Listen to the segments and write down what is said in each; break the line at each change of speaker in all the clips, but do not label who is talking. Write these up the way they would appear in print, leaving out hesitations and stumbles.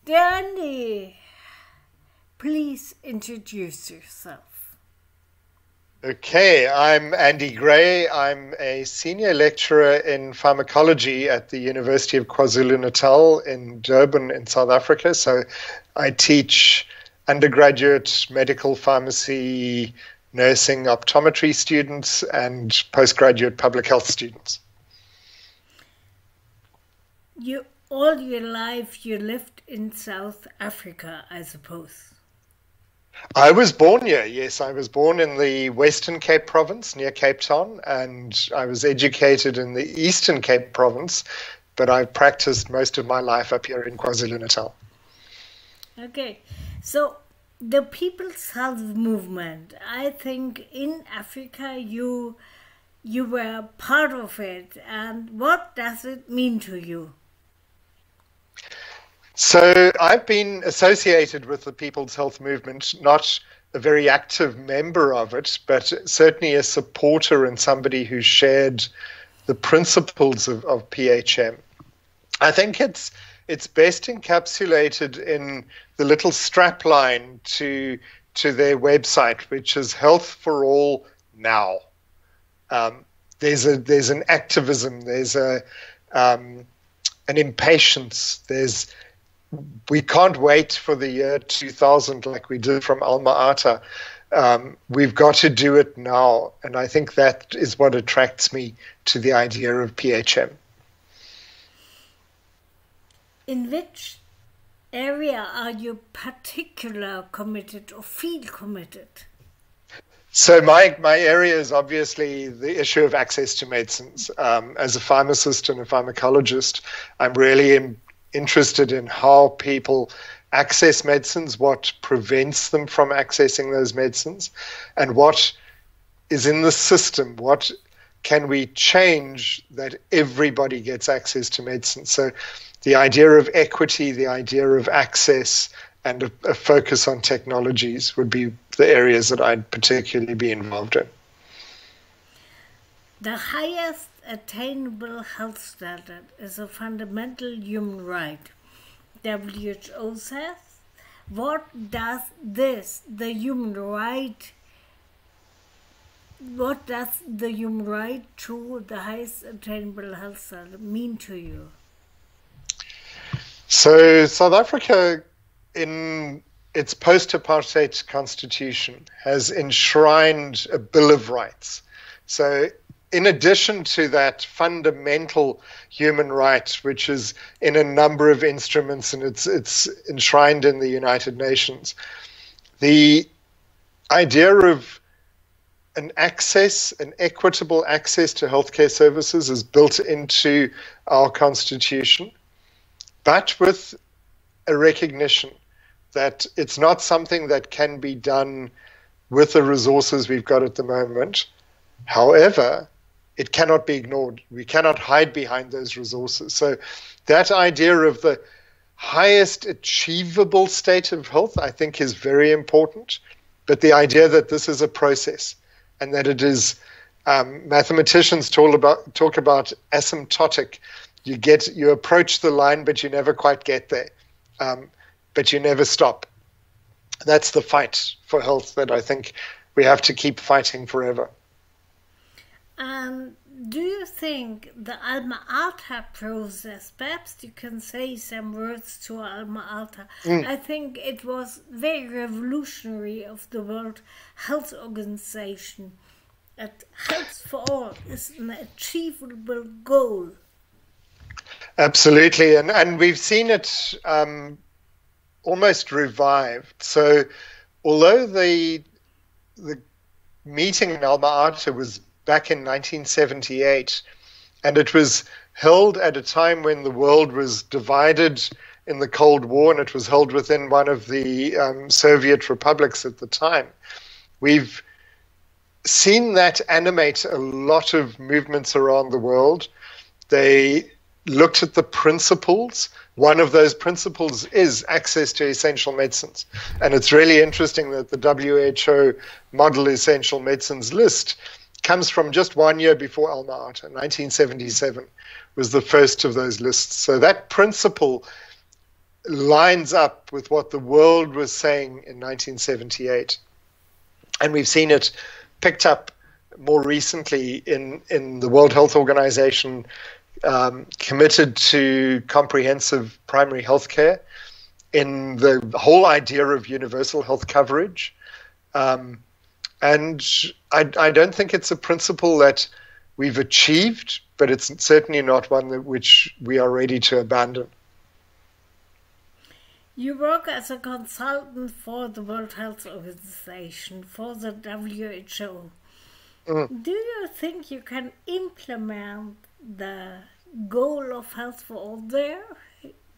Danny, please introduce yourself.
Okay, I'm Andy Gray. I'm a senior lecturer in pharmacology at the University of KwaZulu-Natal in Durban in South Africa. So I teach undergraduate medical pharmacy, nursing, optometry students and postgraduate public health students.
All your life you lived in South Africa, I suppose.
I was born here, yes. I was born in the Western Cape Province near Cape Town, and I was educated in the Eastern Cape Province, but I've practiced most of my life up here in KwaZulu-Natal.
Okay, so the People's Health Movement, I think in Africa you were part of it, and what does it mean to you?
So I've been associated with the People's Health Movement, not a very active member of it, but certainly a supporter and somebody who shared the principles of PHM. I think it's best encapsulated in the little strapline to their website, which is Health for All Now. There's an activism, there's an impatience, we can't wait for the year 2000 like we did from Alma-Ata. We've got to do it now. And I think that is what attracts me to the idea of PHM.
In which area are you particularly committed or feel committed?
So my area is obviously the issue of access to medicines. As a pharmacist and a pharmacologist, I'm really interested in how people access medicines, what prevents them from accessing those medicines, and what is in the system. What can we change that everybody gets access to medicine? So the idea of equity, the idea of access, and a focus on technologies would be the areas that I'd particularly be involved in.
The highest attainable health standard is a fundamental human right. WHO says, what does the human right to the highest attainable health standard mean to you?
So South Africa, in its post-apartheid constitution, has enshrined a Bill of Rights. So in addition to that fundamental human right, which is in a number of instruments and it's enshrined in the United Nations, the idea of an equitable access to healthcare services is built into our constitution, but with a recognition that it's not something that can be done with the resources we've got at the moment. However, it cannot be ignored. We cannot hide behind those resources. So that idea of the highest achievable state of health, I think, is very important. But the idea that this is a process and that it is, mathematicians talk about asymptotic. You approach the line, but you never quite get there. But you never stop. That's the fight for health that I think we have to keep fighting forever.
Do you think the Alma-Ata process, perhaps you can say some words to Alma-Ata. I think it was very revolutionary of the World Health Organization. That Health for All is an achievable goal.
Absolutely, and we've seen it almost revived. So although the meeting in Alma-Ata was back in 1978, and it was held at a time when the world was divided in the Cold War, and it was held within one of the Soviet republics at the time. We've seen that animate a lot of movements around the world. They looked at the principles. One of those principles is access to essential medicines. And it's really interesting that the WHO Model Essential Medicines list comes from just 1 year before Alma-Ata. 1977 was the first of those lists. So that principle lines up with what the world was saying in 1978. And we've seen it picked up more recently in the World Health Organization, committed to comprehensive primary health care, in the whole idea of universal health coverage. And I don't think it's a principle that we've achieved, but it's certainly not one which we are ready to abandon.
You work as a consultant for the World Health Organization, for the WHO. Do you think you can implement the goal of health for all there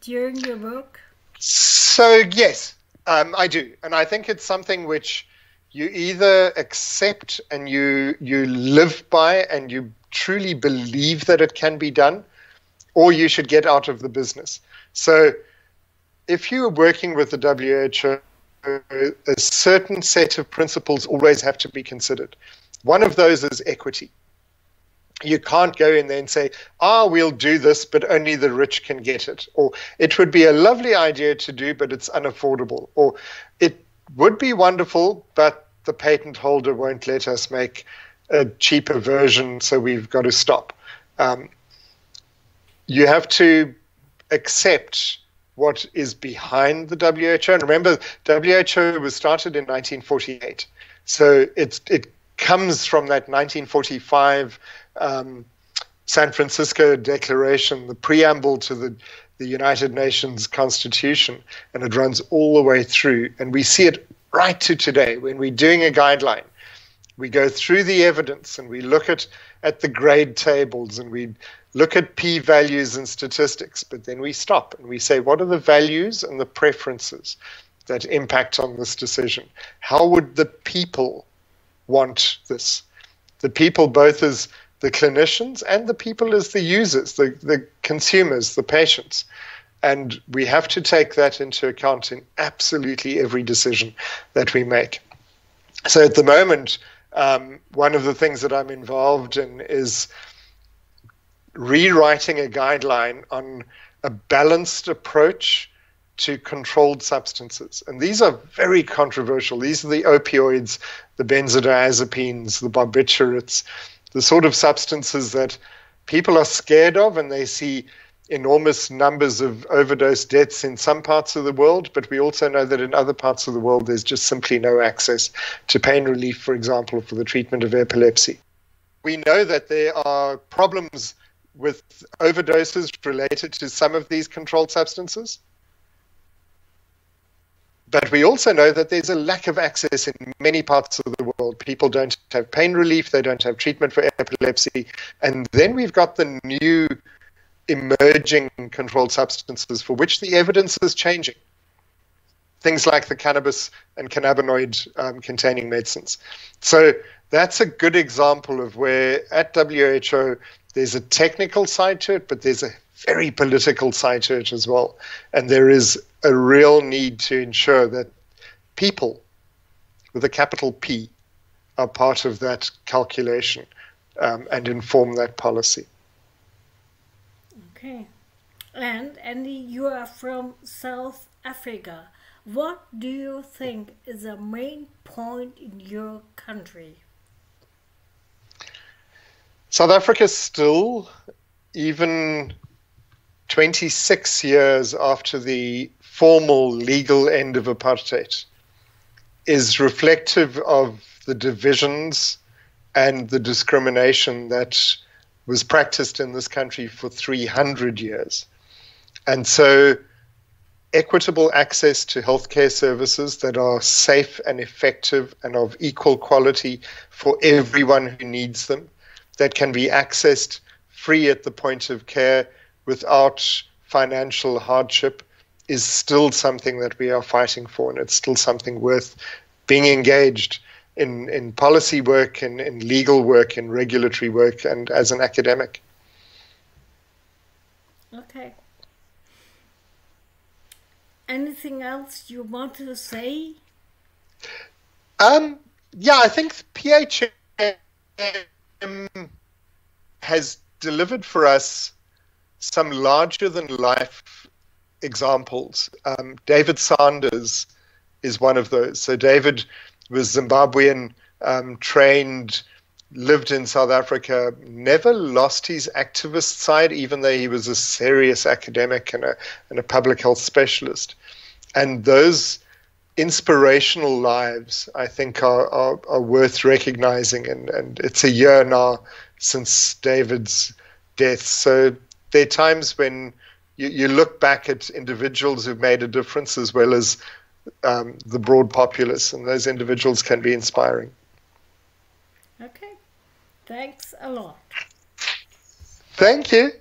during your work?
So, yes, I do. And I think it's something which you either accept and you live by and you truly believe that it can be done, or you should get out of the business. So if you are working with the WHO, a certain set of principles always have to be considered. One of those is equity. You can't go in there and say, we'll do this, but only the rich can get it. Or it would be a lovely idea to do, but it's unaffordable. Or it would be wonderful, but the patent holder won't let us make a cheaper version, so we've got to stop. You have to accept what is behind the WHO. And remember, WHO was started in 1948. So it comes from that 1945 San Francisco Declaration, the preamble to the United Nations Constitution, and it runs all the way through. And we see it right to today. When we're doing a guideline, we go through the evidence and we look at the grade tables and we look at p-values and statistics, but then we stop and we say, what are the values and the preferences that impact on this decision? How would the people want this? The people both as the clinicians and the people as the users, the consumers, the patients. And we have to take that into account in absolutely every decision that we make. So at the moment, one of the things that I'm involved in is rewriting a guideline on a balanced approach to controlled substances. And these are very controversial. These are the opioids, the benzodiazepines, the barbiturates, the sort of substances that people are scared of, and they see enormous numbers of overdose deaths in some parts of the world, but we also know that in other parts of the world there's just simply no access to pain relief, for example, for the treatment of epilepsy. We know that there are problems with overdoses related to some of these controlled substances, but we also know that there's a lack of access in many parts of the world. People don't have pain relief, they don't have treatment for epilepsy, and then we've got the new emerging controlled substances for which the evidence is changing. Things like the cannabis and cannabinoid containing medicines. So that's a good example of where at WHO there's a technical side to it, but there's a very political side to it as well. And there is a real need to ensure that people with a capital P are part of that calculation and inform that policy.
Okay. And Andy, you are from South Africa. What do you think is the main point in your country?
South Africa still, even 26 years after the formal legal end of apartheid, is reflective of the divisions and the discrimination that was practiced in this country for 300 years. And so equitable access to healthcare services that are safe and effective and of equal quality for everyone who needs them, that can be accessed free at the point of care without financial hardship, is still something that we are fighting for, and it's still something worth being engaged in policy work, in legal work, in regulatory work, and as an academic.
Okay. Anything else you want to say?
Yeah, I think PHM has delivered for us some larger than life examples. David Sanders is one of those. So David was Zimbabwean, trained, lived in South Africa, never lost his activist side, even though he was a serious academic and a public health specialist. And those inspirational lives, I think, are worth recognizing. And it's a year now since David's death. So there are times when you look back at individuals who've made a difference as well as the broad populace, and those individuals can be inspiring.
Okay. Thanks a lot.
Thank you.